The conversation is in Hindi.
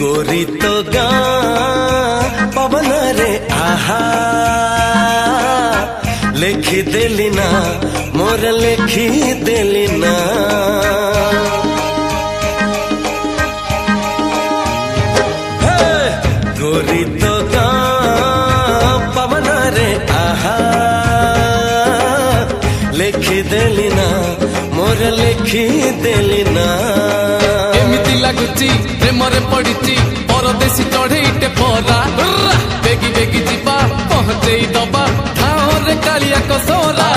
गोरी तो गाँ पवन रे आहा लेखी देली ना मोर लेखी देली ना गोरी तो गाँ पवन रे आहा लेखी देली ना मोर लेखी देली ना एमिति लागुची प्रेमरे पड़िची परदेशी चढ़ेईटे परा बेगी बेगी जीवा पहुंचेई दबा ठाओ रे कालिया को सोरा।